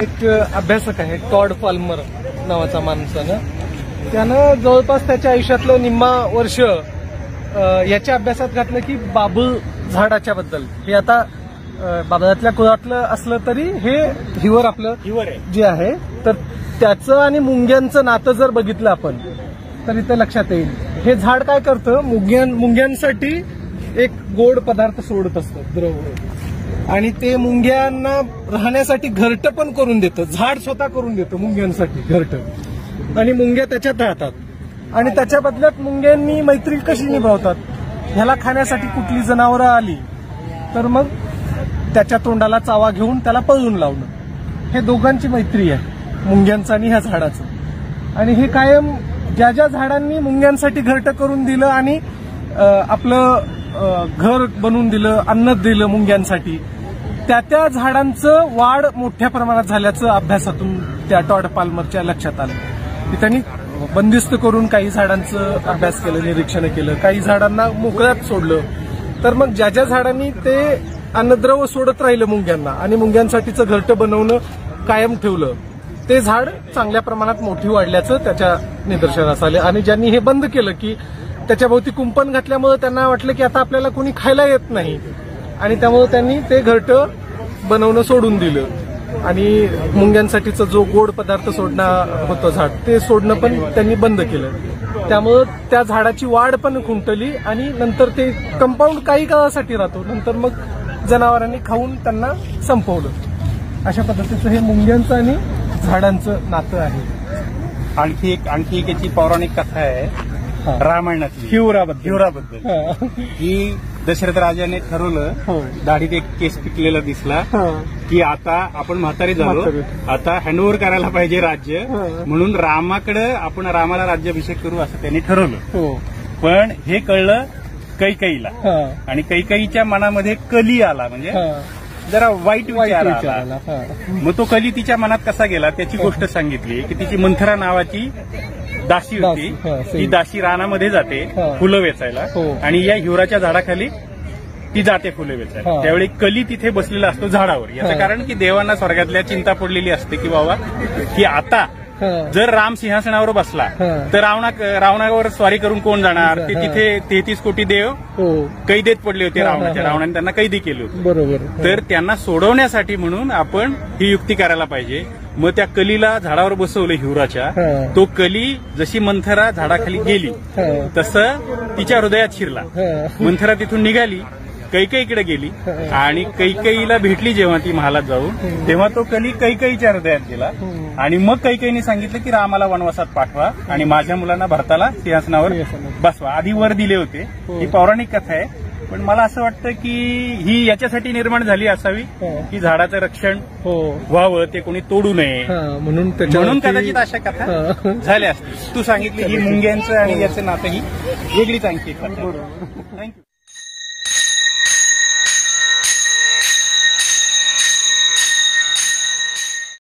एक अभ्यासक आहे टॉड पाल्मर नावाचा माणसानं, त्यानं जवळपास त्याच्या आयुष्यातलं निम्मा वर्ष याच्या अभ्यासात घातलं की बाबूळ झाडाच्या बद्दल. हे आता बाबळातल्या कुळातलं असलं तरी हे हिवर आपलं जे आहे, तर त्याचं आणि मुंग्यांचं नातं जर बघितलं आपण तर इथं लक्षात येईल. हे झाड काय करतं, मुंग्यांसाठी एक गोड पदार्थ सोडत असतं, द्रव, आणि ते मुंग्यांना राहण्यासाठी घरटं पण करून देतं. झाड स्वतः करून देतं मुंग्यांसाठी घरटं, आणि मुंग्या त्याच्यात राहतात. आणि त्याच्या बदल्यात मुंग्यांनी मैत्री कशी निभावतात, ह्याला खाण्यासाठी कुठली जनावरं आली तर मग त्याच्या तोंडाला चावा घेऊन त्याला पळून लावणं, हे दोघांची मैत्री आहे, मुंग्यांचं आणि ह्या झाडाचं. आणि हे कायम ज्या ज्या झाडांनी मुंग्यांसाठी घरटं करून दिलं आणि आपलं घर बनवून दिलं, अन्न दिलं मुंग्यांसाठी, त्या झाडांचं वाढ मोठ्या प्रमाणात झाल्याचं अभ्यासातून त्या टॉड पाल्मरच्या लक्षात आलं. त्यांनी बंदिस्त करून काही झाडांचं अभ्यास केलं, निरीक्षण केलं, काही झाडांना मोकळ्यात सोडलं. तर मग ज्या ज्या झाडांनी ते अन्नद्रव्य सोडत राहिलं मुंग्यांना आणि मुंग्यांसाठीचं घरटं बनवणं कायम ठेवलं, ते झाड चांगल्या प्रमाणात मोठी वाढल्याचं त्याच्या निदर्शनास आले. आणि ज्यांनी हे बंद केलं की त्याच्या भोवती कुंपण घातल्यामुळे त्यांना वाटलं की आता आपल्याला कोणी खायला येत नाही, आणि त्यामुळे त्यांनी ते घरटं बनवणं सोडून दिलं आणि मुंग्यांसाठीचं जो गोड पदार्थ सोडणं होतं झाड, ते सोडणं पण त्यांनी बंद केलं. त्यामुळं त्या झाडाची वाढ पण खुंटली आणि नंतर ते कंपाऊंड काही काळासाठी राहतो, नंतर मग जनावरांनी खाऊन त्यांना संपवलं. अशा पद्धतीचं हे मुंग्यांचं आणि झाडांचं नातं आहे. आणखी एक याची पौराणिक कथा आहे रामायणातली, हिवराबद्दल. की दशरथ राजाने ठरवलं, दाढीत एक केस पिकलेला दिसला की आता आपण म्हातारी झालो, आता हँडओव्हर करायला पाहिजे राज्य, म्हणून रामाला राज्याभिषेक करू असं त्यांनी ठरवलं. पण हे कळलं कैकेयीला, आणि कैकेयीच्या मनामध्ये कली आला, म्हणजे जरा वाईट विचार आला. मग तो कली तिच्या मनात कसा गेला त्याची गोष्ट सांगितली की तिची मंथरा नावाची दासी होती, ती दासी रानामध्ये जाते फुलं वेचायला, आणि या हिवराच्या झाडाखाली ती जाते फुलं वेचायला. त्यावेळी कली तिथे बसलेला असतो झाडावर. याचं कारण की देवांना स्वर्गातल्या चिंता पडलेली असते की बाबा की आता जर राम सिंहासनावर बसला तर रावणावर स्वारी करून कोण जाणार. ते तिथे 33 कोटी देव कैदेत पडले होते रावणाने त्यांना कैदी केले होते. बरोबर. तर त्यांना सोडवण्यासाठी म्हणून आपण ही युक्ती करायला पाहिजे. मग त्या कलीला झाडावर बसवलं हिवराच्या. तो कली जशी मंथरा झाडाखाली गेली तसं तिच्या हृदयात शिरला. मंथरा तिथून निघाली, कैकेयीकडे गेली, आणि कैकेयीला भेटली जेव्हा ती महालात जाऊन, तेव्हा तो कली कैकेयीच्या हृदयात गेला. आणि मग कैकेयीने सांगितलं की रामाला वनवासात पाठवा आणि माझ्या मुलांना भरताला सिंहासनावर बसवा. आधी वर दिले होते. ही पौराणिक कथा आहे, पण मला असं वाटतं की ही याच्यासाठी निर्माण झाली असावी की झाडाचं रक्षण व्हावं, ते कोणी तोडू नये, म्हणून कदाचित अशा कथा झाल्या असतील. तू सांगितली ही मुंग्यांचं आणि याचं नातं ही वेगळीच आणखी. थँक्यू.